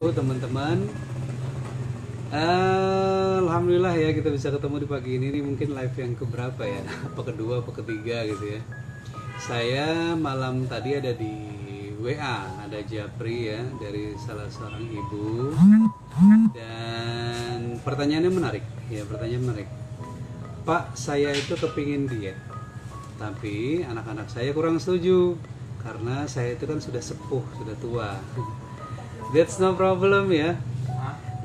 Teman-teman, alhamdulillah ya kita bisa ketemu di pagi ini. Ini mungkin live yang keberapa ya? Apa kedua, apa ketiga gitu ya. Saya malam tadi ada di WA, ada Japri ya dari salah seorang ibu. Dan pertanyaannya menarik, ya pertanyaan menarik. Pak, saya itu kepingin diet, tapi anak-anak saya kurang setuju karena saya itu kan sudah sepuh, sudah tua. That's no problem ya.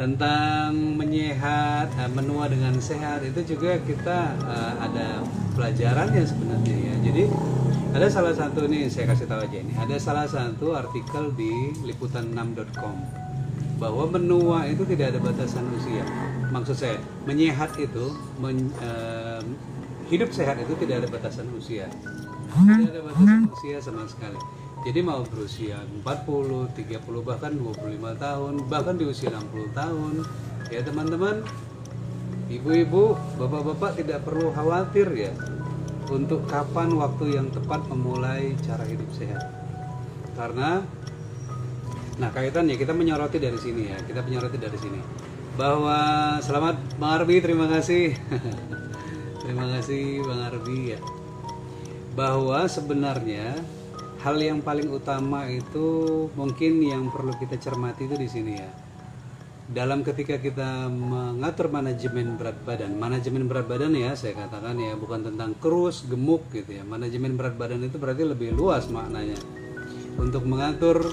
Tentang menyehat, menua dengan sehat itu juga kita ada pelajarannya sebenarnya ya. Jadi ada salah satu nih, saya kasih tahu aja ini. Ada salah satu artikel di liputan6.com bahwa menua itu tidak ada batasan usia. Maksud saya, menyehat itu hidup sehat itu tidak ada batasan usia. Tidak ada batasan usia sama sekali. Jadi mau berusia 40, 30, bahkan 25 tahun, bahkan di usia 60 tahun. Ya teman-teman, ibu-ibu, bapak-bapak tidak perlu khawatir ya untuk kapan waktu yang tepat memulai cara hidup sehat. Karena, nah kaitannya kita menyoroti dari sini ya, kita menyoroti dari sini. Bahwa, selamat Bang Arbi, terima kasih. Terima kasih Bang Arbi ya. Bahwa sebenarnya hal yang paling utama itu mungkin yang perlu kita cermati itu di sini ya. Dalam ketika kita mengatur manajemen berat badan ya saya katakan ya, bukan tentang kurus, gemuk gitu ya. Manajemen berat badan itu berarti lebih luas maknanya. Untuk mengatur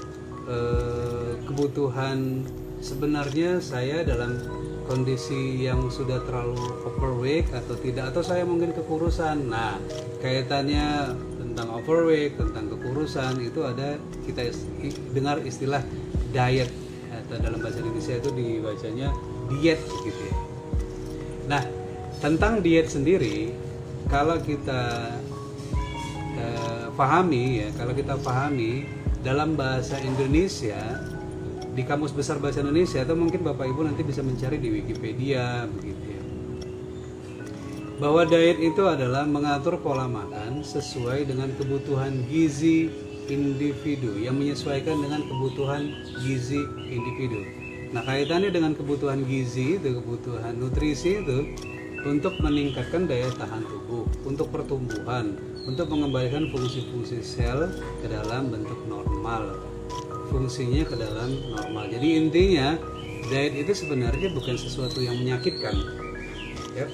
kebutuhan, sebenarnya saya dalam kondisi yang sudah terlalu overweight atau tidak, atau saya mungkin kekurusan. Nah, kaitannya tentang overweight, tentang kekurusan itu ada, kita dengar istilah diet atau dalam bahasa Indonesia itu dibacanya diet gitu ya. Nah, tentang diet sendiri kalau kita pahami ya, kalau kita pahami dalam bahasa Indonesia di Kamus Besar Bahasa Indonesia, atau mungkin Bapak Ibu nanti bisa mencari di Wikipedia begitu ya. Bahwa diet itu adalah mengatur pola makan sesuai dengan kebutuhan gizi individu, yang menyesuaikan dengan kebutuhan gizi individu. Nah, kaitannya dengan kebutuhan gizi itu, kebutuhan nutrisi itu untuk meningkatkan daya tahan tubuh, untuk pertumbuhan, untuk mengembalikan fungsi-fungsi sel ke dalam bentuk normal, fungsinya ke dalam normal. Jadi intinya diet itu sebenarnya bukan sesuatu yang menyakitkan ya.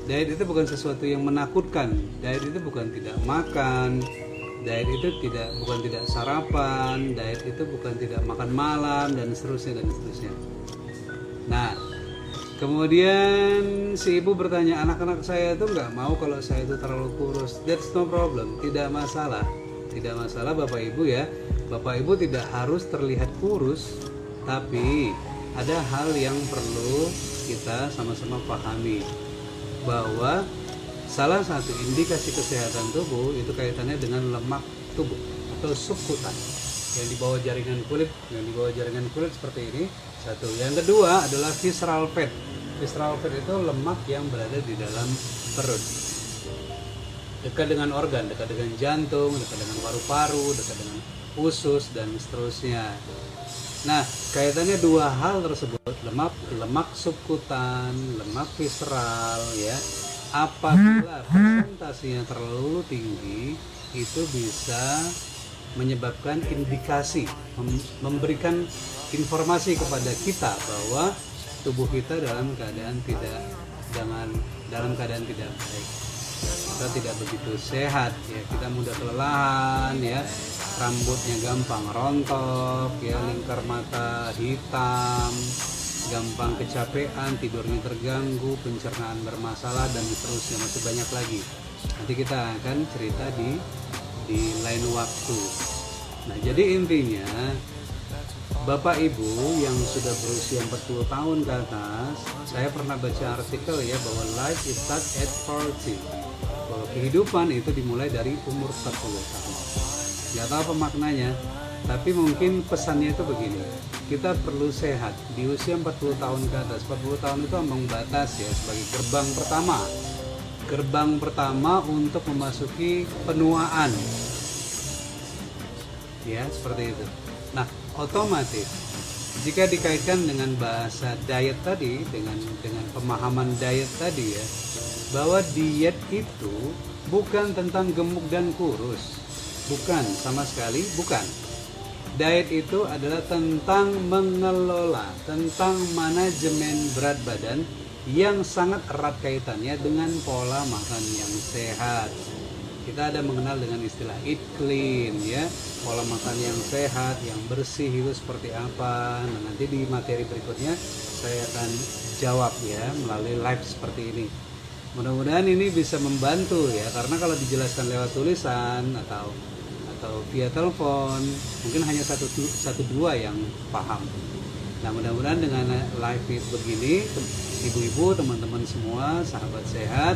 Diet itu bukan sesuatu yang menakutkan. Diet itu bukan tidak makan. Diet itu bukan tidak sarapan. Diet itu bukan tidak makan malam, dan seterusnya dan seterusnya. Nah, kemudian si ibu bertanya, anak-anak saya itu nggak mau kalau saya itu terlalu kurus. That's no problem, tidak masalah. Tidak masalah Bapak Ibu ya. Bapak Ibu tidak harus terlihat kurus, tapi ada hal yang perlu kita sama-sama pahami, bahwa salah satu indikasi kesehatan tubuh itu kaitannya dengan lemak tubuh atau subkutan yang di bawah jaringan kulit, seperti ini. Satu. Yang kedua adalah visceral fat. Visceral fat itu lemak yang berada di dalam perut, dekat dengan organ, dekat dengan jantung, dekat dengan paru-paru, dekat dengan usus dan seterusnya. Nah, kaitannya dua hal tersebut, lemak subkutan, lemak visceral ya. Apabila persentasenya terlalu tinggi, itu bisa menyebabkan indikasi, memberikan informasi kepada kita bahwa tubuh kita dalam keadaan tidak baik. Kita tidak begitu sehat ya, kita mudah kelelahan ya, rambutnya gampang rontok ya, lingkar mata hitam, gampang kecapean, tidurnya terganggu, pencernaan bermasalah dan seterusnya, masih banyak lagi. Nanti kita akan cerita di lain waktu. Nah, jadi intinya Bapak Ibu yang sudah berusia 40 tahun ke atas, saya pernah baca artikel ya bahwa life is start at 40. Bahwa kehidupan itu dimulai dari umur 40 tahun. Gak tahu apa maknanya, tapi mungkin pesannya itu begini. Kita perlu sehat di usia 40 tahun ke atas. 40 tahun itu ambang batas ya, sebagai gerbang pertama untuk memasuki penuaan. Ya, seperti itu. Nah, otomatis Jika dikaitkan dengan bahasa diet tadi, dengan pemahaman diet tadi ya, bahwa diet itu bukan tentang gemuk dan kurus. Bukan, sama sekali bukan. Diet itu adalah tentang mengelola, tentang manajemen berat badan yang sangat erat kaitannya dengan pola makan yang sehat. Kita ada mengenal dengan istilah eat clean ya, pola makan yang sehat, yang bersih itu seperti apa. Nah, nanti di materi berikutnya saya akan jawab ya melalui live seperti ini. Mudah-mudahan ini bisa membantu ya, karena kalau dijelaskan lewat tulisan atau via telepon mungkin hanya satu dua yang paham. Nah, mudah-mudahan dengan live begini ibu-ibu, teman-teman semua, sahabat sehat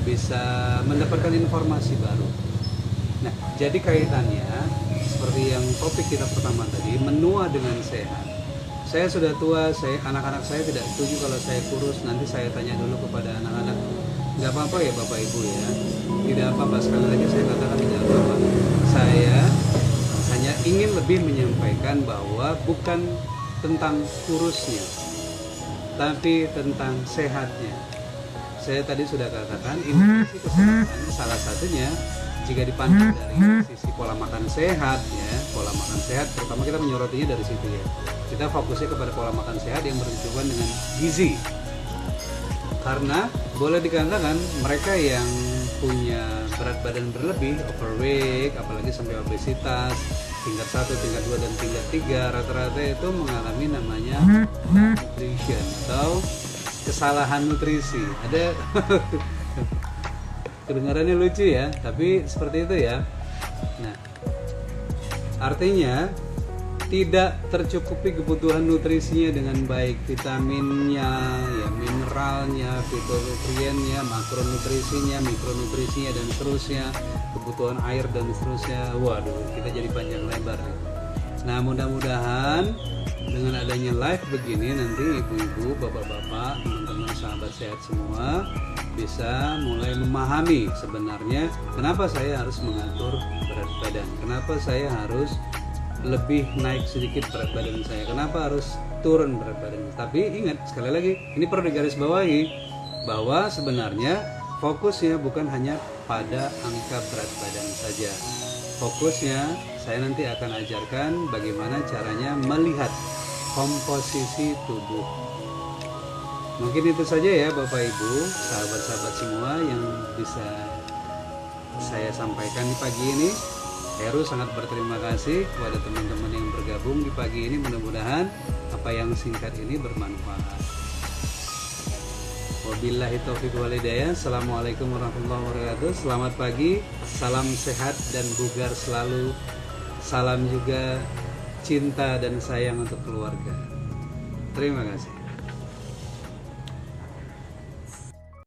bisa mendapatkan informasi baru. Nah, jadi kaitannya seperti yang topik kita pertama tadi, menua dengan sehat. Saya sudah tua, anak-anak saya tidak setuju kalau saya kurus. Nanti saya tanya dulu kepada anak-anak, nggak apa-apa ya Bapak Ibu ya, tidak apa-apa. Sekali lagi saya katakan tidak apa-apa. Saya hanya ingin lebih menyampaikan bahwa bukan tentang kurusnya, tapi tentang sehatnya. Saya tadi sudah katakan ini kesehatan salah satunya jika dipandang dari sisi pola makan sehat ya, pola makan sehat terutama kita menyorotinya dari situ ya. Kita fokusnya kepada pola makan sehat yang berhubungan dengan gizi. Karena boleh dikatakan mereka yang punya berat badan berlebih, overweight, apalagi sampai obesitas, tingkat 1, tingkat 2, dan tingkat 3, rata-rata itu mengalami namanya nutrition atau kesalahan nutrisi. Ada kedengarannya lucu ya, tapi seperti itu ya. Nah, artinya tidak tercukupi kebutuhan nutrisinya dengan baik, vitaminnya, ya, mineralnya, fitonutriennya, makronutrisinya, mikronutrisinya, dan seterusnya, kebutuhan air dan seterusnya. Waduh, kita jadi panjang lebar nih. Nah, mudah-mudahan dengan adanya live begini nanti ibu-ibu, bapak-bapak, teman-teman sahabat sehat semua bisa mulai memahami sebenarnya kenapa saya harus mengatur berat badan, kenapa saya harus lebih naik sedikit berat badan saya, kenapa harus turun berat badan. Tapi ingat sekali lagi, ini perlu digarisbawahi bahwa sebenarnya fokusnya bukan hanya pada angka berat badan saja. Fokusnya saya nanti akan ajarkan bagaimana caranya melihat komposisi tubuh. Mungkin itu saja ya Bapak Ibu, sahabat-sahabat semua yang bisa saya sampaikan di pagi ini. Heru sangat berterima kasih kepada teman-teman yang bergabung di pagi ini. Mudah-mudahan apa yang singkat ini bermanfaat. Wabillahi taufiq wal hidayah. Assalamualaikum warahmatullahi wabarakatuh. Selamat pagi, salam sehat dan bugar selalu. Salam juga cinta dan sayang untuk keluarga. Terima kasih.